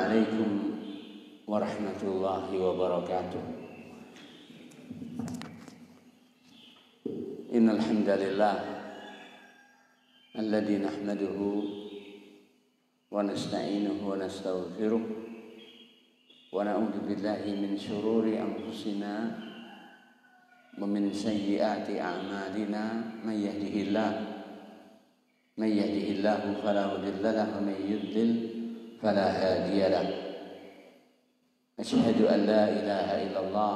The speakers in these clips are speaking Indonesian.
Assalamualaikum warahmatullahi wabarakatuh. Innal hamdalillah alladzi nahmaduhu wa nasta'inuhu wa nastaghfiruh wa na'udzu billahi min shururi anfusina wa min sayyiati a'malina may yahdihillahu fala mudilla lahu wa may yudlil فلا هادي له أشهد أن لا إله إلا الله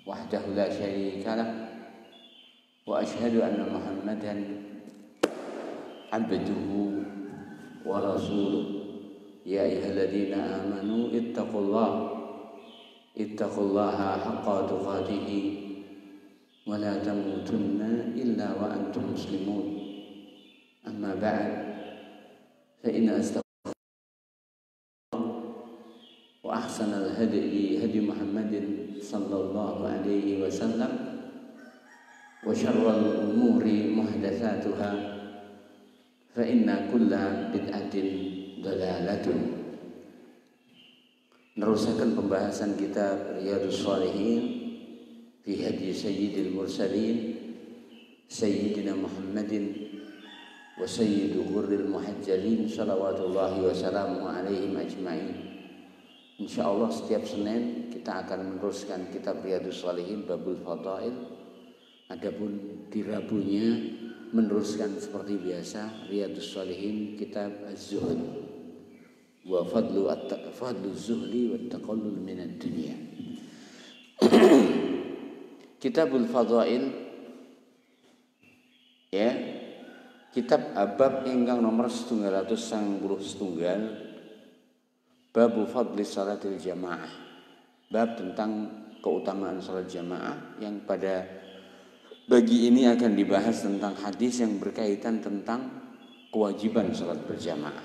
وحده لا شريك له وأشهد أن محمدا عبده ورسوله يا أيها الذين آمنوا اتقوا الله حق تقاته ولا تموتن إلا وأنتم مسلمون أما بعد فإن وأحسن الهدي هدي محمد صلى الله عليه وسلم وشر الأمور محدثاتها فإن كل بدعة ضلالة. Meneruskan pembahasan kitab Riyadhus Shalihin fi hadi sayyidil mursalin sayyidina Muhammadin wa sayyidu ghurril muhajjalin salawatullahi wa salamu alaihim ajma'in. Insyaallah setiap Senin kita akan meneruskan kitab Riyadhus Shalihin Babul Fadail. Adapun di Rabunya meneruskan seperti biasa Riyadhus Shalihin kitab Az-Zuhd wa fadlu az-zuhli wa taqallul minad dunya. Kitabul Fadail ya, kitab bab ingkang nomor 791 Babu fadli salatil jamaah. Bab tentang keutamaan salat jamaah yang pada bagi ini akan dibahas tentang hadis yang berkaitan tentang kewajiban salat berjamaah.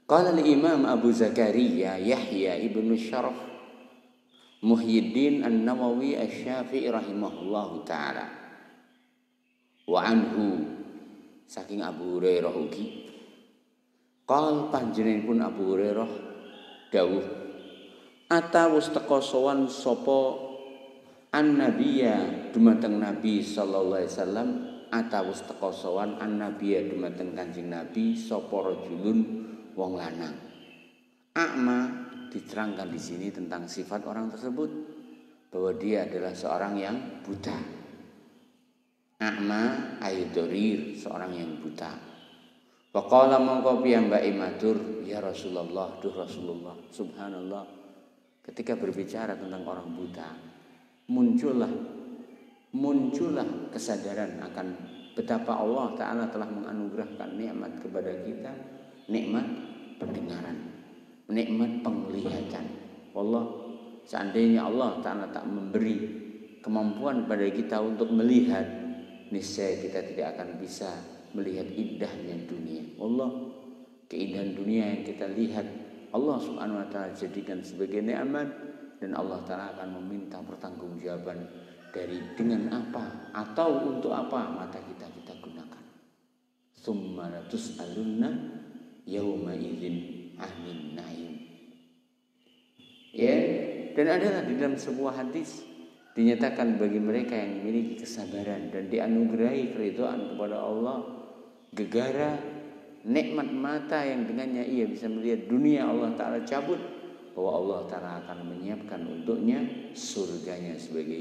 Qala al-Imam Abu Zakaria Yahya ibnu Syaraf Muhyiddin An-Nawawi Asy-Syafi'i rahimahullahu taala. Wa anhu saking Abu Hurairah ugi qal panjenenganipun Abu Hurairah dawuh atawus teka sowan sapa annabiyya dumateng Nabi sallallahu alaihi wasallam atawus teka sowan annabiyya dumateng Kanjeng Nabi sapa rajulun wong lanang. A'ma diterangkan di sini tentang sifat orang tersebut bahwa dia adalah seorang yang buta. A'ma aydorir, seorang yang buta. Faqala mongko piyambake matur, ya Rasulullah, duh Rasulullah, subhanallah. Ketika berbicara tentang orang buta, muncullah kesadaran akan betapa Allah Ta'ala telah menganugerahkan nikmat kepada kita, nikmat pendengaran, nikmat penglihatan. Allah, seandainya Allah Ta'ala tak memberi kemampuan pada kita untuk melihat, niscaya kita tidak akan bisa melihat indahnya dunia. Allah, keindahan dunia yang kita lihat Allah Subhanahu wa taala jadikan sebagai nikmat, dan Allah Ta'ala akan meminta pertanggungjawaban dari dengan apa atau untuk apa mata kita gunakan. Tsumma latus'alunna yauma idzin 'anil na'im. Ya, dan adalah di dalam sebuah hadis dinyatakan bagi mereka yang memiliki kesabaran dan dianugerahi keridhaan kepada Allah, gegara nikmat mata yang dengannya ia bisa melihat dunia Allah Ta'ala cabut, bahwa Allah Ta'ala akan menyiapkan untuknya surganya sebagai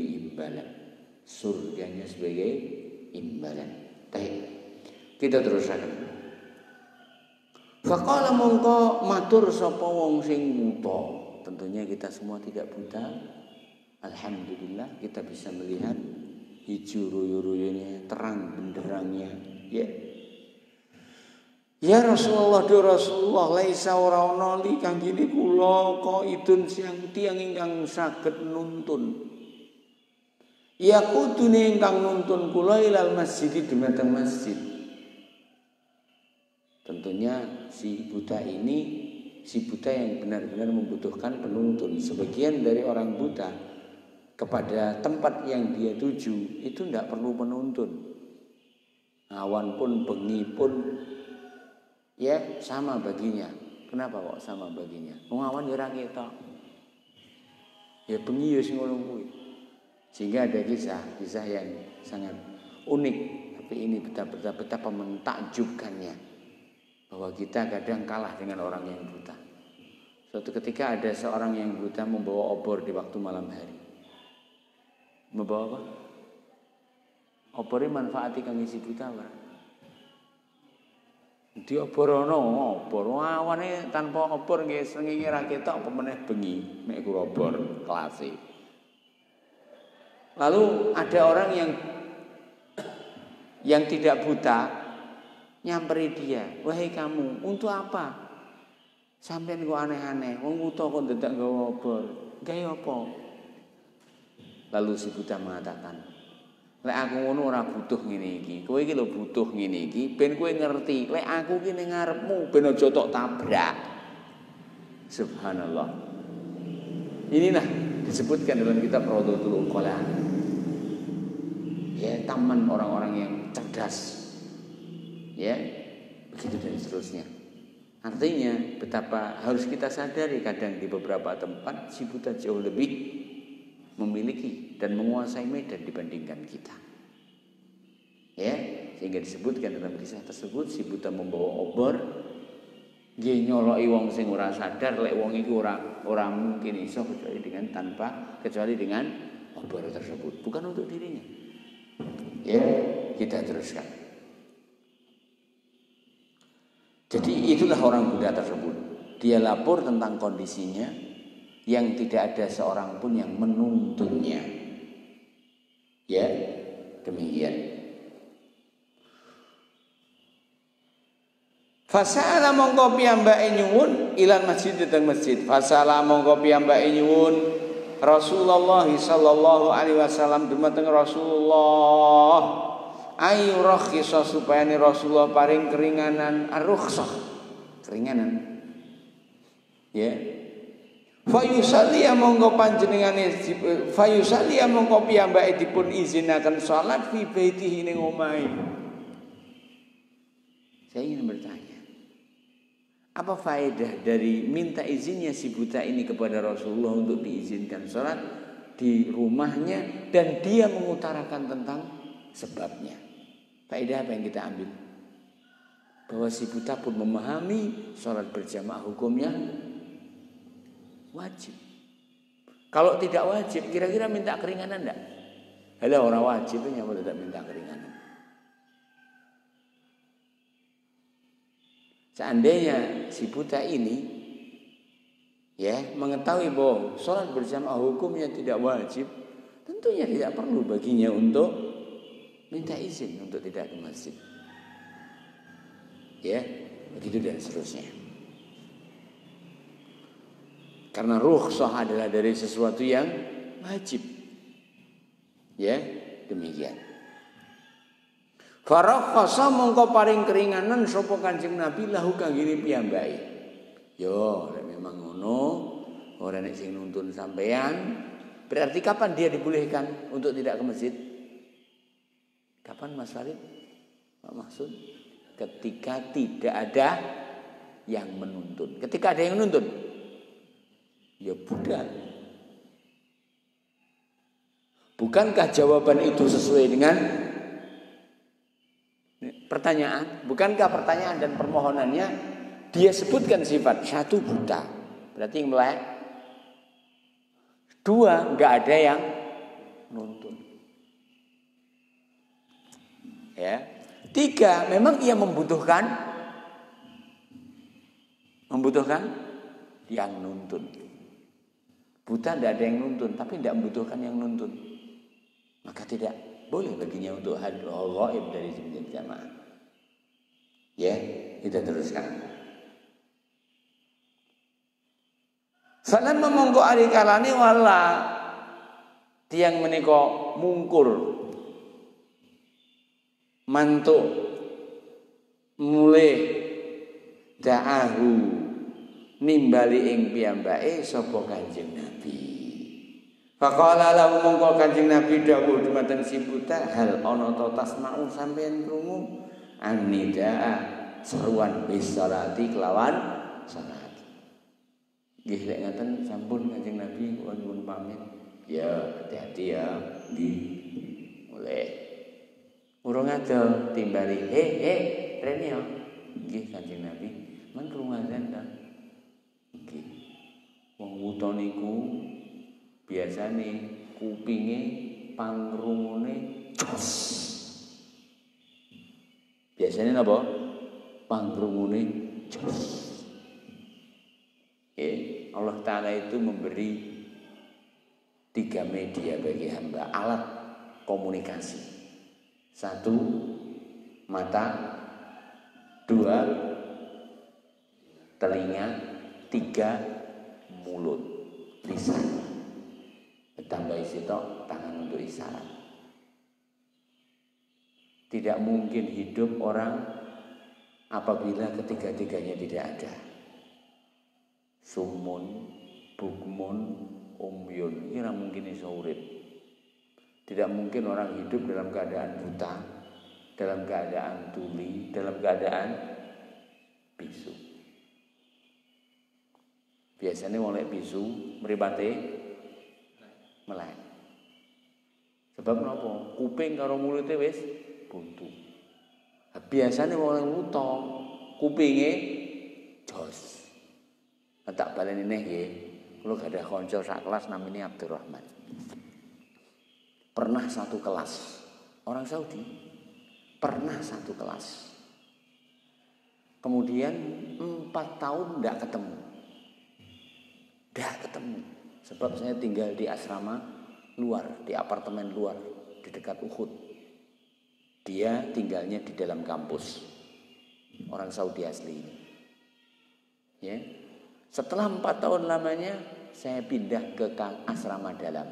imbalan. Baik, kita teruskan. Faqala mongko matur sapa wong sing buta. Tentunya kita semua tidak buta. Alhamdulillah kita bisa melihat hijau royo-royonya, terang benderangnya. Ya Rasulullah, do Rasulullah, laisa ora ana li kanggene kula kok idun siang tiyang ingkang saged nuntun. Ya kudune ingkang nuntun kula ilal masjid dumateng masjid. Tentunya si buta yang benar-benar membutuhkan penuntun. Sebagian dari orang buta kepada tempat yang dia tuju itu tidak perlu penuntun. Awan pun, bengi pun, ya sama baginya. Kenapa kok sama baginya? Wong awan ya ora ketok. Ya bengi ya sing ngono kuwi. Sehingga ada kisah yang sangat unik, tapi ini betapa mentakjubkannya bahwa kita kadang kalah dengan orang yang buta. Suatu ketika ada seorang yang buta membawa obor di waktu malam hari. Membawa apa? Obornya manfaati kangge si buta ora? Dioborono obor awane tanpa obor nggih srengenge ra ketok apa meneh bengi nek ku obor kelase. Lalu ada orang yang tidak buta nyamperi dia, "Wahai kamu, untuk apa? Sampeyan kok aneh-aneh, wong buta kok ndedak nggawa obor. Gawe apa?" Lalu si buta mengatakan, "Lek aku ngono ora butuh ngene iki. Kowe iki lho butuh ngene iki ben kowe ngerti. Lek aku ki ning ngarepmu ben aja tok tabrak." Subhanallah. Inilah disebutkan dalam kitab Raudhatul Uqala. Ya, taman orang-orang yang cerdas. Ya, begitu dan seterusnya. Artinya betapa harus kita sadari kadang di beberapa tempat si buta jauh lebih memiliki dan menguasai medan dibandingkan kita. Ya, sehingga disebutkan dalam kisah tersebut si buta membawa obor, nggih nyoloki wong sing ora sadar lek wong iki ora mungkin iso kecuali dengan obor tersebut, bukan untuk dirinya. Ya, kita teruskan. Jadi itulah orang buta tersebut. Dia lapor tentang kondisinya yang tidak ada seorang pun yang menuntunnya. Ya, demikian. Fasala mongko piyambake nyuwun ilan masjid dateng masjid. Fasala mongko piyambake nyuwun Rasulullah sallallahu alaihi wasallam dumateng Rasulullah ayu rakhisa supaya ni Rasulullah paring keringanan ar-rukhsah keringanan. Ya. Fayusalli mongko panjenengane fayusalli mongko piyambake dipun izinaken salat fi baitihi ning omahe. Saya ingin bertanya, apa faedah dari minta izinnya si buta ini kepada Rasulullah untuk diizinkan sholat di rumahnya dan dia mengutarakan tentang sebabnya? Faedah apa yang kita ambil? Bahwa si buta pun memahami sholat berjamaah hukumnya wajib. Kalau tidak wajib, kira-kira minta keringanan enggak? Halah orang wajib itu nyapa tidak minta keringanan. Seandainya si buta ini ya mengetahui bahwa sholat berjamaah hukumnya tidak wajib, tentunya tidak perlu baginya untuk minta izin untuk tidak ke masjid. Ya, begitu dan seterusnya. Karena rukhsah adalah dari sesuatu yang wajib. Ya, demikian. Farakhasa mongko paring keringanan sapa Kanjeng Nabi lahu kangge piyambake. Yo, nek memang ngono, ora nek sing nuntun sampean, berarti kapan dia dibolehkan untuk tidak ke masjid? Kapan Mas Farid? Pak Maksud? Ketika tidak ada yang menuntun. Ketika ada yang menuntun, ya budak. Bukankah jawaban itu sesuai dengan pertanyaan? Bukankah pertanyaan dan permohonannya dia sebutkan sifat satu buta, berarti melek. Dua, nggak ada yang nuntun. Ya. Tiga, memang ia membutuhkan yang nuntun. Buta tidak ada yang nuntun, tapi tidak membutuhkan yang nuntun, maka tidak boleh baginya untuk hadir ghaib dari jamaah. Ya, kita teruskan. Salam monggo ari kalane wala tiang menika mungkur mantuk mulih da'ahu nimbali ing piyambake sapa Kanjeng Nabi. Faqala lahu mongko Kanjeng Nabi dawuh dumateng si buta, hal ana ta tasma'u sampeyan krungu annida seruan bis salati kelawan salat. Nggih lek ngaten sampun Kanjeng Nabi kula nyuwun pamit. Ya, hati-hati ya. Nggih. Mulai. Urung ado timbali, rene ya. Nggih Kanjeng Nabi, men krungu azan ta. Nggih. Wong wuta niku biasane kupinge pangrungune jos. Biasane napa? Pangrungune jos. Allah Ta'ala itu memberi 3 media bagi hamba, alat komunikasi. 1, mata, 2, telinga, 3, mulut, lisan. Tambah sitok tangan untuk isyarat. Tidak mungkin hidup orang apabila ketiga-tiganya tidak ada. Sumun, bukmun, umyun, ini mungkin iso urip. Tidak mungkin orang hidup dalam keadaan buta, dalam keadaan tuli, dalam keadaan bisu. Biasanya oleh bisu mripate melek. Sebab napa? Kuping karo mulute wis buntu. Biasanya oleh wuta, kupinge jos. Tak baleni neh nggih. Kula gadah kanca sak kelas namanya Abdurrahman. Pernah satu kelas. Orang Saudi. Pernah satu kelas. Kemudian 4 tahun tidak ketemu. Tidak ketemu. Sebab saya tinggal di asrama luar, di apartemen luar, di dekat Uhud. Dia tinggalnya di dalam kampus. Orang Saudi asli ini. Ya. Setelah 4 tahun lamanya, saya pindah ke asrama dalam.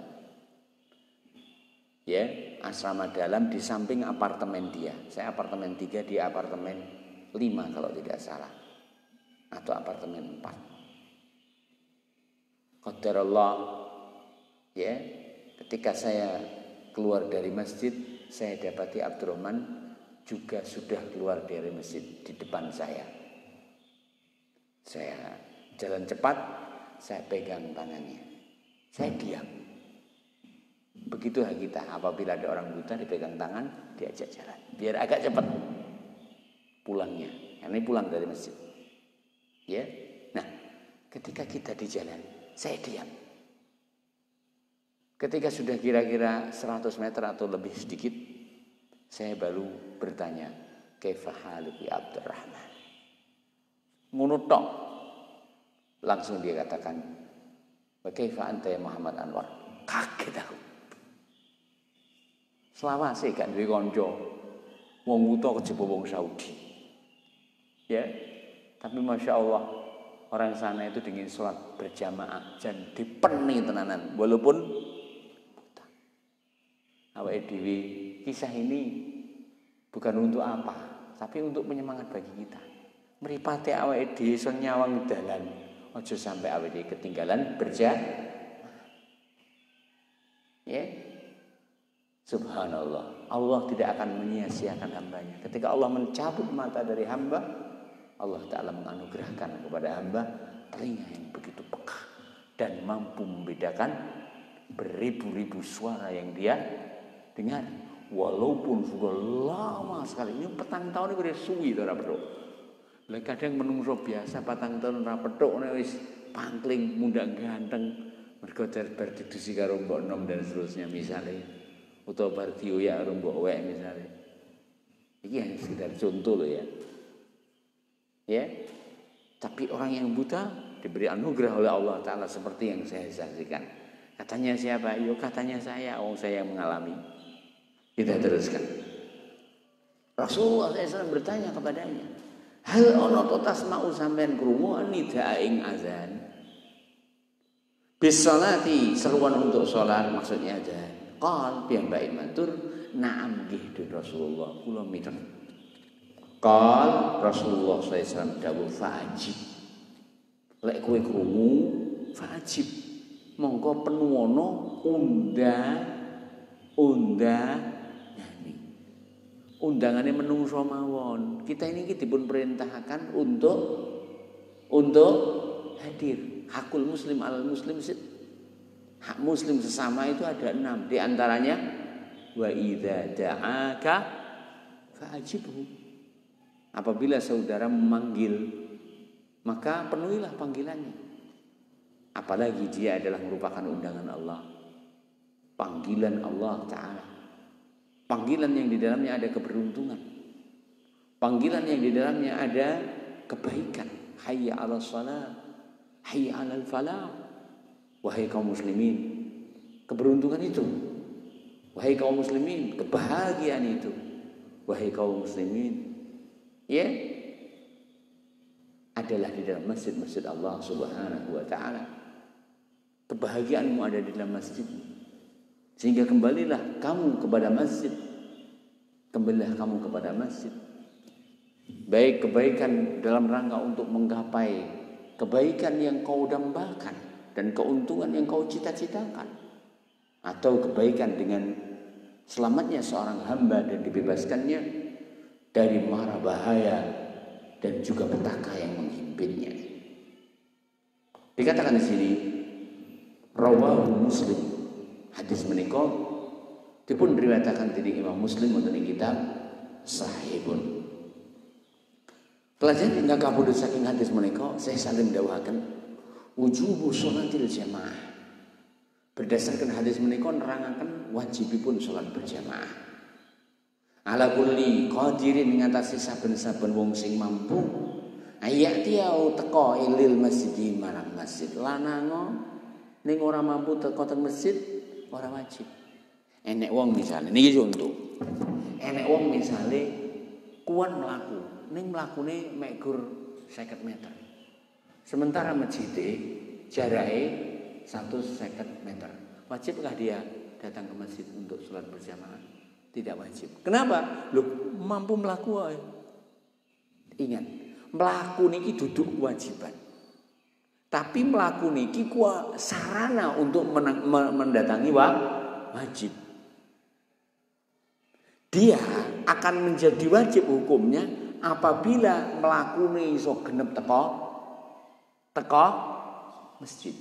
Ya, asrama dalam di samping apartemen dia. Saya apartemen 3, dia apartemen 5 kalau tidak salah. Atau apartemen 4. Qadarullah, ya, ketika saya keluar dari masjid, saya dapati Abdurrahman juga sudah keluar dari masjid di depan saya. Saya jalan cepat, saya pegang tangannya. Saya diam. Begitulah kita apabila ada orang buta dipegang tangan, diajak jalan. Biar agak cepat pulangnya. Ini pulang dari masjid. Ya. Nah, ketika kita di jalan, saya diam. Ketika sudah kira-kira 100 meter atau lebih sedikit, saya baru bertanya, "Kaifa haluka ya Abdurrahman?" Ngono tok. Langsung dia katakan, "Wa kaifa anta ya Muhammad Anwar?" Kaget aku. Selawase gak duwe kanca. Wong wuta kejaba wong Saudi. Ya. Tapi Masya Allah, orang sana itu dengan sholat berjamaah dan dipeni tenanan walaupun buta. Awake dhewe kisah ini bukan untuk apa, tapi untuk penyemangat bagi kita. Mripate awake dhewe iso nyawang dalan. Ojo sampai awake dhewe ketinggalan ya. Subhanallah. Allah tidak akan menyia-nyiakan hambanya. Ketika Allah mencabut mata dari hamba, Allah Ta'ala menganugerahkan kepada hamba telinga yang begitu peka dan mampu membedakan beribu-ribu suara yang dia dengar. Walaupun sudah lama sekali. Ini petang tahun ini udah suwi ora petuk. Lah kadang menungso biasa patang tahun ora petuk wis pangkling mundhak ganteng mergo bar didusi karo mbok nom dan seterusnya misalnya. Utawa bar dioyak karo mbok wek misalnya. Iki hanya sekedar contoh loh ya. Ya. Tapi orang yang buta diberi anugerah oleh Allah Ta'ala seperti yang saya saksikan. Katanya siapa? Yo katanya saya, saya yang mengalami. Kita teruskan. Rasulullah SAW bertanya kepadanya, hal ono to tasma'u sampean krungu nida ing azan? Bis salati seruan untuk salat maksudnya azan. Qal piyambake matur, na'am nggih Rasulullah, kula miten. Qal Rasulullah SAW dawuh fajib. Lek kowe krungu fajib. Monggo penuwono nyanyi. Undangane menungso mawon. Kita ini dipun perintahkan untuk untuk hadir. Hakul muslim alal muslim, hak muslim sesama itu ada 6. Di antaranya wa idza da'aka fa'ajibhu. Apabila saudara memanggil, maka penuhilah panggilannya. Apalagi dia adalah merupakan undangan Allah, panggilan Allah Ta'ala, panggilan yang di dalamnya ada keberuntungan, panggilan yang di dalamnya ada kebaikan. Hayya 'alas shalah, hayya 'alal falah. Wahai kaum muslimin, keberuntungan itu. Wahai kaum muslimin, kebahagiaan itu. Wahai kaum muslimin, ya, adalah di dalam masjid-masjid Allah Subhanahu wa Ta'ala. Kebahagiaanmu ada di dalam masjid. Sehingga kembalilah kamu kepada masjid. Kembalilah kamu kepada masjid. Baik kebaikan dalam rangka untuk menggapai kebaikan yang kau dambakan dan keuntungan yang kau cita-citakan, atau kebaikan dengan selamatnya seorang hamba dan dibebaskannya dari mara bahaya dan juga petaka yang menghimpitnya. Dikatakan di sini rawahu Muslim, hadis menika dipun riwayataken dening Imam Muslim wonten ing kitab Sahihun. Pelajaran ingkang kapundhut saking hadis menika, saya salim dawuhaken wujubu sholatil jamaah. Berdasarkan hadis menika nerangaken wajibipun salat berjamaah. Ala kulli qadirin ngatasi saben-saben wong sing mampu ayati au teka ilil masjid marang masjid. Lanang ning ora mampu teka teng masjid ora wajib. Enek wong misale niki contoh. Enek wong misale kuat mlaku ning mlakune mek gur 50 meter. Sementara masjide jarake 150 meter. Wajibkah dia datang ke masjid untuk sholat berjamaah? Tidak wajib. Kenapa? Loh, mampu mlaku wae. Ingat, mlaku niki duduk kewajiban. Tapi mlaku niki sarana untuk mendatangi wajib. Dia akan menjadi wajib hukumnya apabila mlakune iso genep teko masjid.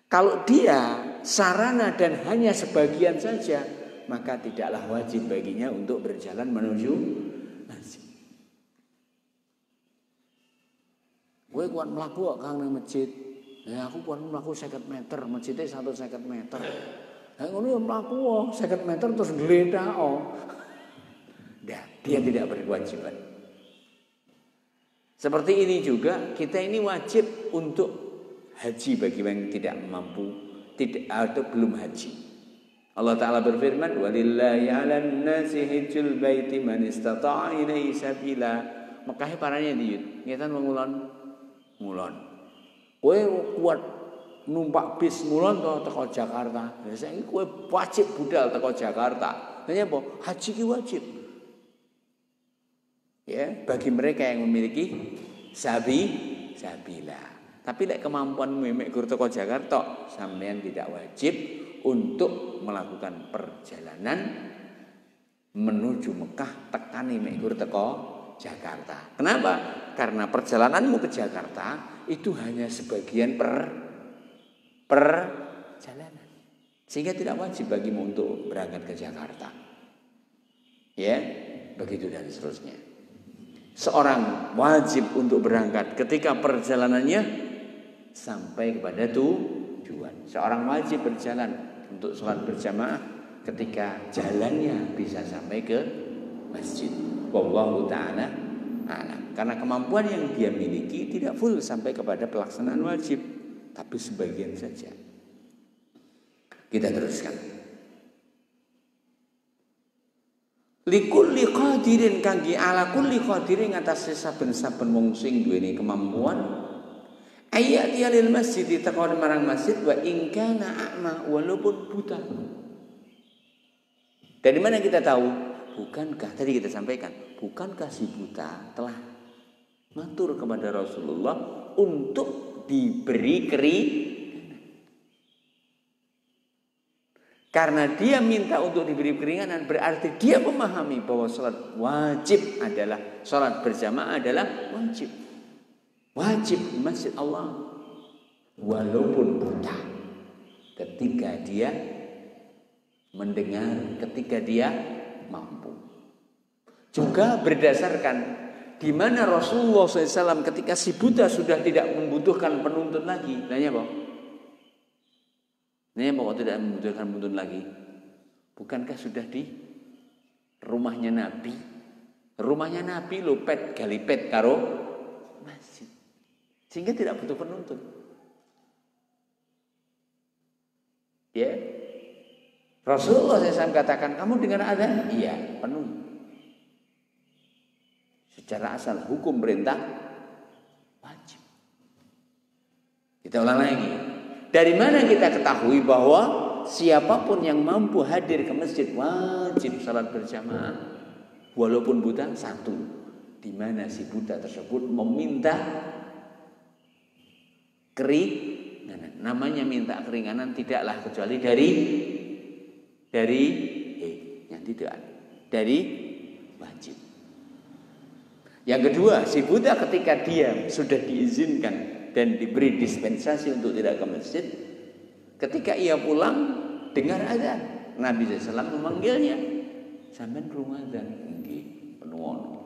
Kalau dia sarana dan hanya sebagian saja, maka tidaklah wajib baginya untuk berjalan menuju masjid. Gue kuat mlaku kok Kang nang masjid. Ya aku kuat mlaku 50 meter, masjidnya 150 meter. Lah ngono ya mlaku 50 meter terus gledak. Dah, dia tidak berkewajiban. Seperti ini juga kita ini wajib untuk haji bagi yang tidak mampu atau belum haji. Allah Ta'ala berfirman, walillahi 'alan nasi hajjul baiti man istata'a ilaihi sabila. Mekahe parane ndi? Ngetan ngulon. Kowe kuat numpak bis ngulon teko Jakarta. Lah saiki kowe wajib budal teko Jakarta. Hanya apa? Haji ki wajib. Ya, bagi mereka yang memiliki sabila. Tapi lek kemampuanmu mek gur teko Jakarta, sampean tidak wajib untuk melakukan perjalanan menuju Mekah tekani mek gur teko Jakarta. Kenapa? Karena perjalananmu ke Jakarta itu hanya sebagian perjalanan. Sehingga tidak wajib bagimu untuk berangkat ke Jakarta. Ya, begitu dan seterusnya. Seorang wajib untuk berangkat ketika perjalanannya sampai kepada tujuan. Seorang wajib berjalan untuk sholat berjamaah ketika jalannya bisa sampai ke masjid. Wallahu ta'ala a'lam. Karena kemampuan yang dia miliki tidak full sampai kepada pelaksanaan wajib, tapi sebagian saja. Kita teruskan. Likulli qadirin kangge ala kulli qadirin ngatas saben-saben wong sing duweni kemampuan ayati lil masjid taqwa marang masjid wa in kana a'ma walaupun buta. Dari mana kita tahu? Bukankah tadi kita sampaikan, bukankah si buta telah matur kepada Rasulullah untuk diberi Karena dia minta untuk diberi keringanan, berarti dia memahami bahwa sholat wajib adalah, sholat berjamaah adalah wajib. wajib di masjid Allah walaupun buta, ketika dia mendengar, ketika dia mampu. Juga berdasarkan di mana Rasulullah SAW ketika si buta sudah tidak membutuhkan penuntun lagi. Nanya apa? Nanya apa kok tidak membutuhkan penuntun lagi? Bukankah sudah di rumahnya Nabi? Rumahnya Nabi lo pet galipet karo masjid, sehingga tidak butuh penuntun. Ya, Rasulullah SAW katakan, kamu dengar adzan? Iya, penuh. Secara asal hukum perintah wajib. Kita ulang lagi. Dari mana kita ketahui bahwa siapapun yang mampu hadir ke masjid wajib salat berjamaah walaupun buta? Satu, di mana si buta tersebut meminta keringanan. Namanya minta keringanan tidaklah kecuali yang tidak dari wajib. Yang kedua, si buta ketika dia sudah diizinkan dan diberi dispensasi untuk tidak ke masjid, ketika ia pulang dengar azan, Nabi SAW memanggilnya, sampean krungu azan, nggih, penuh.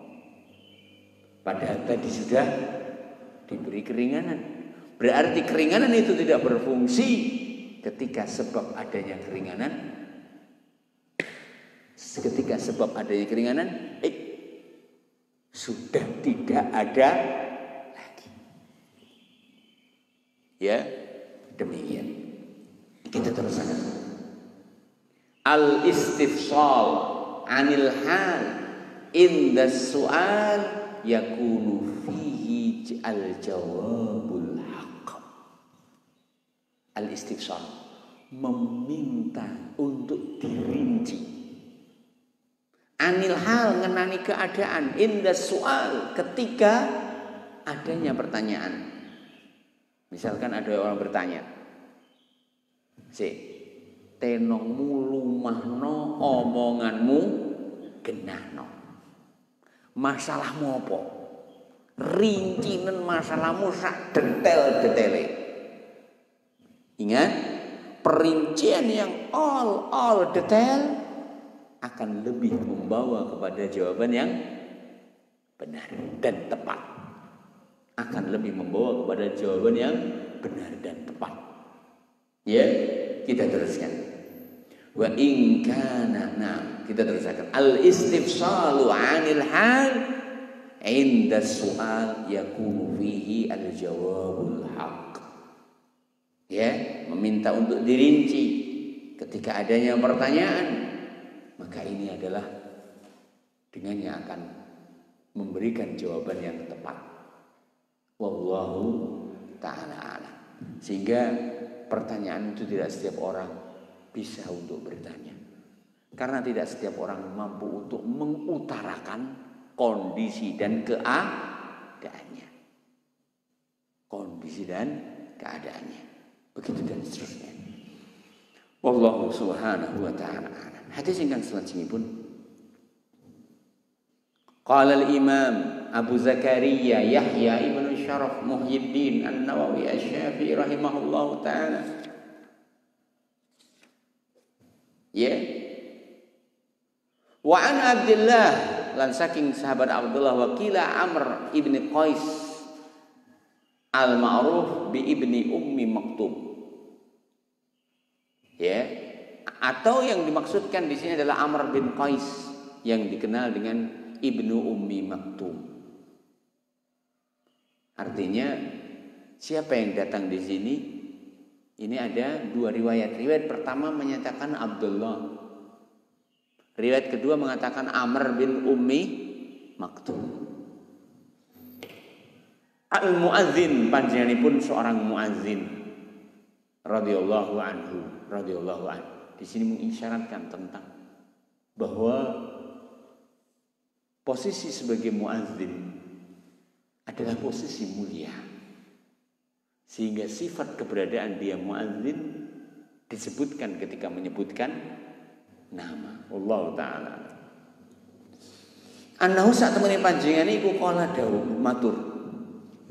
Padahal tadi sudah diberi keringanan. Berarti keringanan itu tidak berfungsi ketika sebab adanya keringanan. Ketika sebab adanya keringanan, sudah tidak ada lagi. Ya, demikian. Kita teruskan. Al-istifsal anil hal inda su'al yakunu fihi al-jawabul haqq. Al-istifsal, meminta untuk dirinci. Anil hal, ngenani keadaan, inda soal, ketika adanya pertanyaan. Misalkan ada orang bertanya, tenongmu lumahno, omonganmu genahno, masalahmu apa? Rincinan masalahmu sak detail-detaile. Ingat, perincian yang all detail akan lebih membawa kepada jawaban yang benar dan tepat. Akan lebih membawa kepada jawaban yang benar dan tepat. Ya, kita teruskan. Wa in kana, kita teruskan. Al-istifsalu 'anil hal 'inda su'al yakunu fihi al-jawabul haqq. Ya, meminta untuk dirinci ketika adanya pertanyaan, maka ini adalah dengannya akan memberikan jawaban yang tepat. Wallahu ta'ala a'lam. Sehingga pertanyaan itu tidak setiap orang bisa untuk bertanya. Karena tidak setiap orang mampu untuk mengutarakan kondisi dan keadaannya. Kondisi dan keadaannya. Begitu dan seterusnya. Wallahu subhanahu wa ta'ala a'lam. Hadis ingkang salajengipun qala al-imam Abu Zakaria Yahya ibn Syaraf Muhyiddin An-Nawawi Asy-Syafi'i rahimahullahu taala. Ya. Wa an Abdullah, lan saking sahabat Abdullah wa qila Amr ibn Qais al-ma'ruf bi ibni Ummi Maktum. Ya. Atau yang dimaksudkan di sini adalah Amr bin Qais yang dikenal dengan Ibnu Ummi Maktum. Artinya siapa yang datang di sini? Ini ada dua riwayat. Riwayat pertama menyatakan Abdullah. Riwayat kedua mengatakan Amr bin Ummi Maktum. Al-muadzin panjenenganipun seorang muadzin radhiyallahu anhu. Di sini mengisyaratkan tentang bahwa posisi sebagai muadzin adalah posisi mulia, sehingga sifat keberadaan dia muadzin disebutkan ketika menyebutkan nama Allah Ta'ala. Annahu sak temene panjenengan iku kala dawuh matur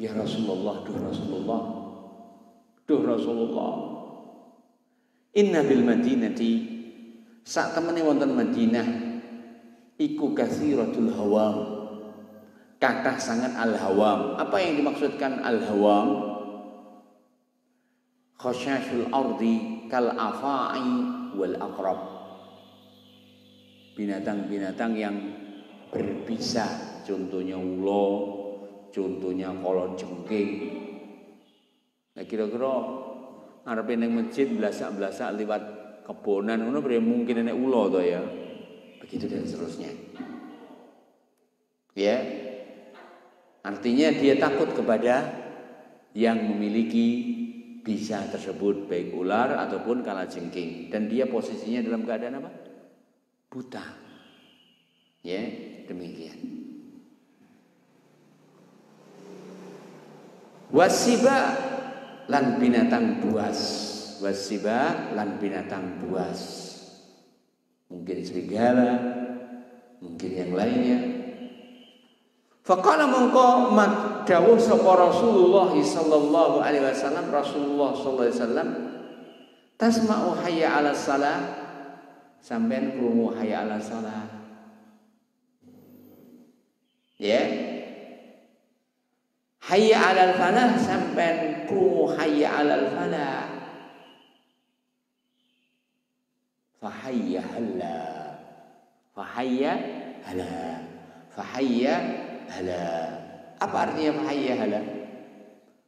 Ya Rasulullah, duh Rasulullah, duh Rasulullah. Inna bil Madinati, sak temene wonten Madinah iku katsiratul hawam. Kathah sangat al-hawam. Apa yang dimaksudkan al-hawam? Khasyashul ardi kal afa'i wal aqrab. Binatang-binatang yang berbisa, contohnya ula, contohnya kalajengking. Nah kira-kira arepe ning masjid blasak-blasak liwat kebonan ngono mungkin enek ula to ya. Begitu dan seterusnya. Ya. Artinya dia takut kepada yang memiliki bisa tersebut, baik ular ataupun kalajengking, dan dia posisinya dalam keadaan apa? Buta. Ya, demikian. Wasiba lan binatang buas. Wasiba lan binatang buas. Mungkin serigala, mungkin yang lainnya. Faqala mongko dawuh sapa Rasulullah sallallahu alaihi wasallam, Rasulullah sallallahu alaihi wasallam, tasma'u hayya 'alas shalah, sampean krungu hayya 'alas shalah. Ya. Hayya 'alal falah, sampean krungu hayya 'alal falah. Fa hayya halla. Fa hayya halla. Fa hayya hala. Apa artinya hayya hala?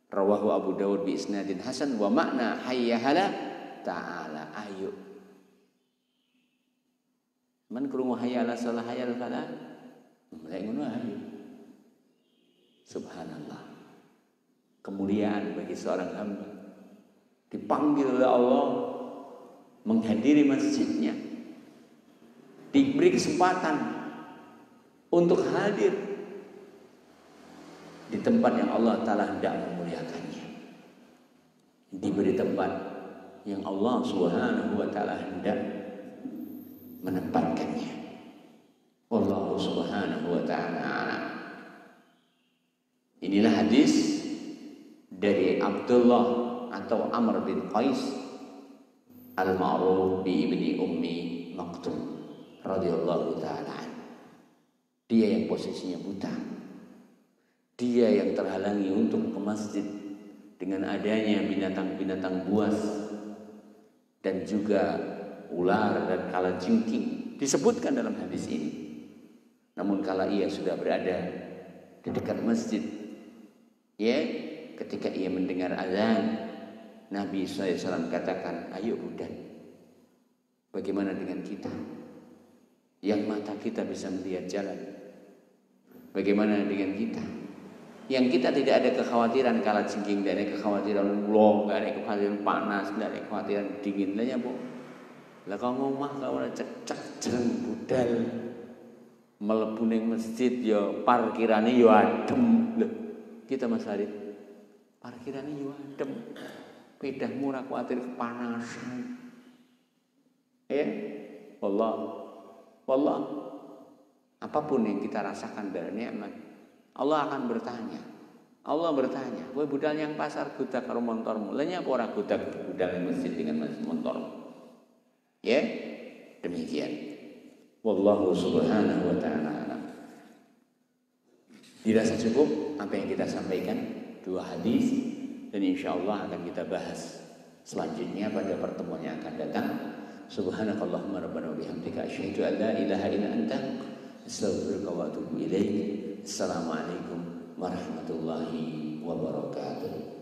Rawahu Abu Dawud bi isnadin hasan wa makna hayya hala ta'ala ayo. Man krungu hayya ala salah hayya ala falah. Mulai ngono ayo. Subhanallah. Kemuliaan bagi seorang hamba dipanggil oleh Allah menghadiri masjidnya, diberi kesempatan untuk hadir di tempat yang Allah Ta'ala hendak memuliakannya, diberi tempat yang Allah Subhanahu wa Ta'ala hendak menempatkannya. Wallahu Subhanahu wa Ta'ala. Inilah hadis dari Abdullah atau Amr bin Qais al-ma'ruf bi ibni Ummi Maktum radhiyallahu ta'ala. Dia yang posisinya buta, dia yang terhalangi untuk ke masjid dengan adanya binatang-binatang buas dan juga ular dan kalajengking disebutkan dalam hadis ini. Namun kala ia sudah berada di dekat masjid, ya, ketika ia mendengar azan, Nabi SAW katakan, ayo budak, bagaimana dengan kita yang mata kita bisa melihat jalan? Bagaimana dengan kita yang kita tidak ada kekhawatiran kalajengking, tidak ada kekhawatiran ulo, tidak ada kekhawatiran panas, tidak ada kekhawatiran dingin lainnya, Bu. Lah kau ngomah kau cecek jeng budal mlebu ning masjid ya parkirane ya adem. Lho, kita Mas Harit, parkirane ya adem. Pedahmu ora kuwatir kepanasan. Wallah, apapun yang kita rasakan dari nikmat, Allah akan bertanya. Allah bertanya, kowe budal yang pasar gudak karo montormu. Lha nyapa ora gudak budal ning masjid dengan montormu? Ya, demikian. Wallahu subhanahu wa ta'ala. Dirasa cukup apa yang kita sampaikan, 2 hadis, dan insyaallah akan kita bahas selanjutnya pada pertemuan yang akan datang. Subhanakallahumma rabbana wa bihamdika asyhadu an la ilaha illa anta astaghfiruka wa atubu ilaik. Assalamualaikum warahmatullahi wabarakatuh.